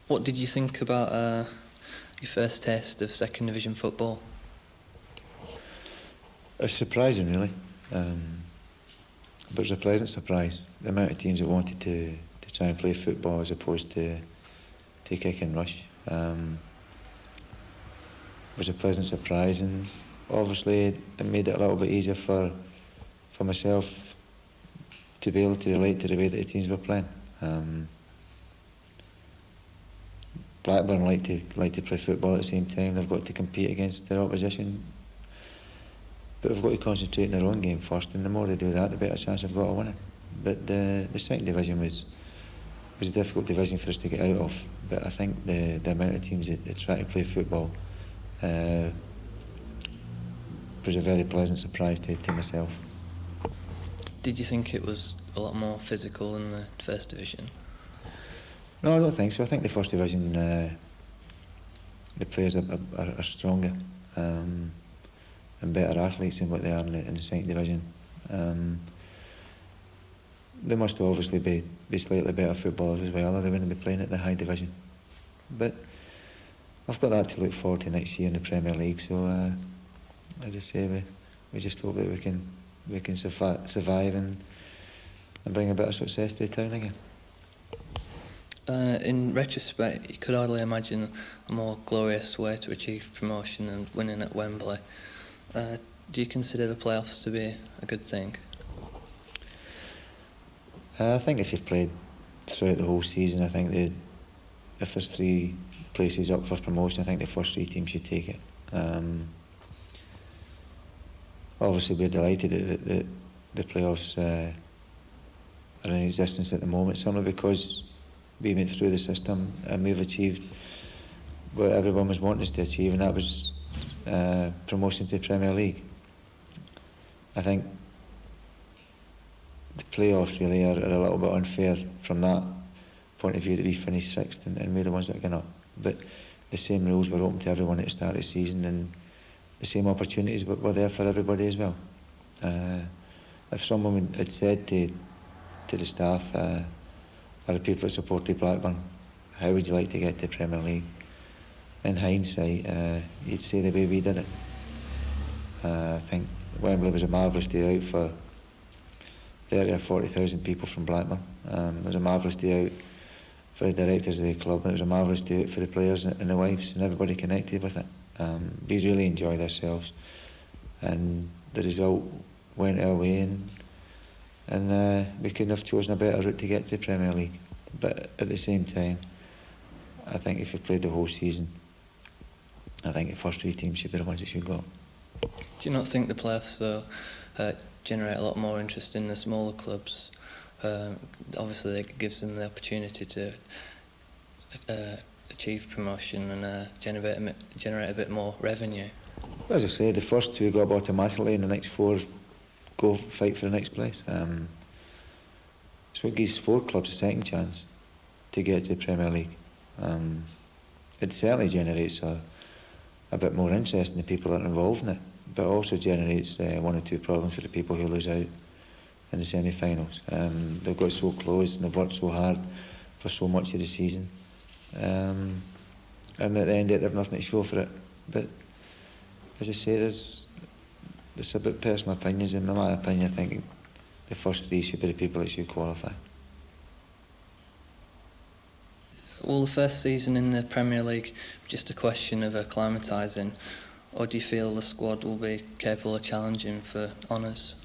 What did you think about your first taste of second division football? It was surprising, really, but it was a pleasant surprise. The amount of teams that wanted to try and play football as opposed to kick and rush was a pleasant surprise, and obviously it made it a little bit easier for myself to be able to relate to the way that the teams were playing. Blackburn like to play football at the same time. They've got to compete against their opposition, but they've got to concentrate on their own game first, and the more they do that, the better chance they've got of winning. But the second division was a difficult division for us to get out of, but I think the amount of teams that try to play football was a very pleasant surprise to myself. Did you think it was a lot more physical than the first division? No, I don't think so. I think the first division, the players are stronger and better athletes than what they are in the second division. They must obviously be slightly better footballers as well, or they wouldn't be playing at the high division. But I've got that to look forward to next year in the Premier League. So, as I say, we just hope that we can survive and bring a bit of success to the town again. In retrospect, you could hardly imagine a more glorious way to achieve promotion than winning at Wembley. Do you consider the playoffs to be a good thing? I think if you've played throughout the whole season, I think if there's 3 places up for promotion, I think the first 3 teams should take it. Obviously, we're delighted that the playoffs are in existence at the moment, simply because we went through the system and we've achieved what everyone was wanting us to achieve, and that was promotion to the Premier League. I think the playoffs really are a little bit unfair from that point of view, that we finished 6th and we're the ones that are going up. But the same rules were open to everyone at the start of the season, and the same opportunities were there for everybody as well. If someone had said to the staff or the people that supported Blackburn, how would you like to get to the Premier League? In hindsight, you'd say the way we did it. I think Wembley was a marvellous day out for 30 or 40,000 people from Blackburn. It was a marvellous day out for the directors of the club, and it was a marvellous day out for the players and the wives, and everybody connected with it. We really enjoyed ourselves, and the result went our way, and we couldn't have chosen a better route to get to the Premier League. But at the same time, I think if you played the whole season, I think the first 3 teams should be the ones that should go. Do you not think the playoffs, though, generate a lot more interest in the smaller clubs? Obviously, it gives them the opportunity to achieve promotion and generate a bit more revenue. As I say, the first 2 go up automatically, and the next 4 go fight for the next place. So it gives 4 clubs a second chance to get to the Premier League. It certainly generates a bit more interest in the people that are involved in it, but also generates 1 or 2 problems for the people who lose out in the semi-finals. They've got so close and they've worked so hard for so much of the season, and at the end they've nothing to show for it. But as I say, there's a bit personal opinions, and in my opinion, I think the first 3 should be the people that should qualify. Will the first season in the Premier League be just a question of acclimatising, or do you feel the squad will be capable of challenging for honours?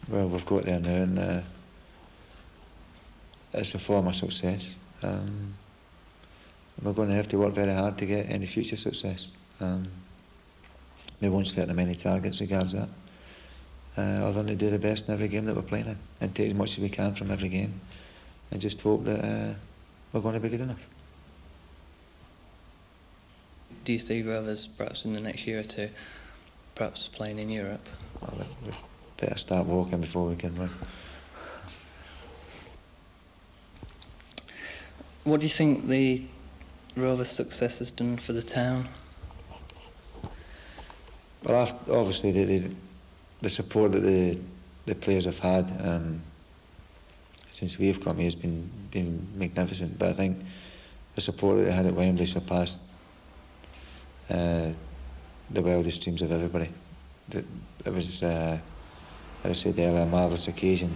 Well, we've got there now, and it's a form of success. We're going to have to work very hard to get any future success. We won't set them any targets regards that, other than to do the best in every game that we're playing in, and take as much as we can from every game, and just hope that we're going to be good enough. Do you see Rovers perhaps in the next year or 2 perhaps playing in Europe? Well, we better start walking before we can run. What do you think the Rovers' success has done for the town? Well, obviously the support that the players have had since we've come here has been magnificent. But I think the support that they had at Wembley surpassed the wildest dreams of everybody. It was, as I said earlier, a marvellous occasion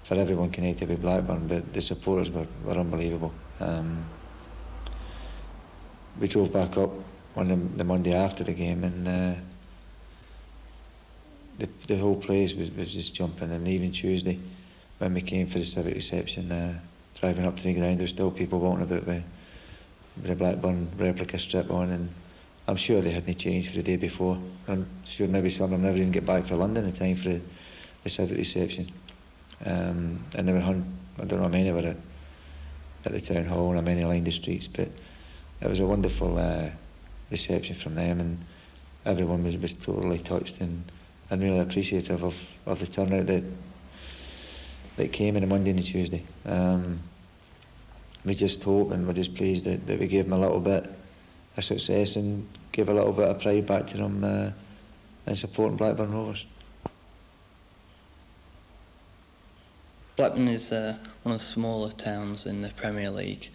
for everyone connected with Blackburn, but the supporters were unbelievable. We drove back up on the Monday after the game, and the whole place was just jumping. And even Tuesday, when we came for the civic reception, driving up to the ground, there were still people walking about with the Blackburn replica strip on, and I'm sure they hadn't changed for the day before. I'm sure maybe some of them never even get back for London in time for the civic reception. And there were, I don't know how many were at the town hall and how many lined the streets, but it was a wonderful reception from them, and everyone was totally touched and really appreciative of the turnout that came on the Monday and the Tuesday. We just hope and we're just pleased that we gave them a little bit of success and gave a little bit of pride back to them in supporting Blackburn Rovers. Blackburn is one of the smaller towns in the Premier League.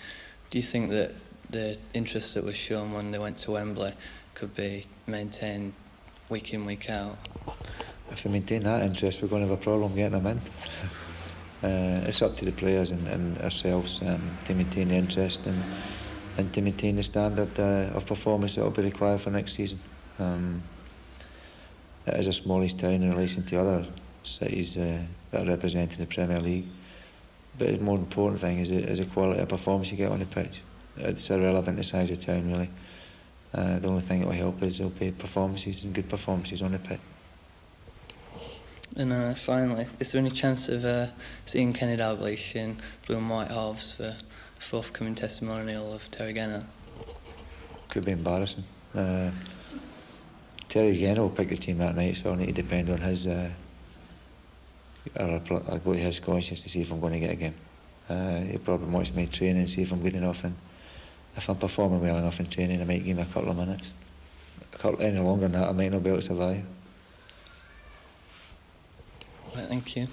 Do you think that the interest that was shown when they went to Wembley could be maintained week in, week out? If they maintain that interest, we're going to have a problem getting them in. It's up to the players and ourselves to maintain the interest and to maintain the standard of performance that will be required for next season. It is a smallish town in relation to other cities that are representing the Premier League, but the more important thing is the quality of performance you get on the pitch. It's irrelevant the size of the town, really. The only thing that will help is there'll be performances and good performances on the pitch. And finally, is there any chance of seeing Kenny Dalglish in blue and white halves for the forthcoming testimonial of Terry Genner? Could be embarrassing. Terry Genner will pick the team that night, so I'll need to depend on his I'll go to his conscience to see if I'm going to get a game. He'll probably watch me training and see if I'm good enough, and if I'm performing well enough in training, I might give him a couple of minutes. Any longer than that, I might not be able to survive. Right, thank you.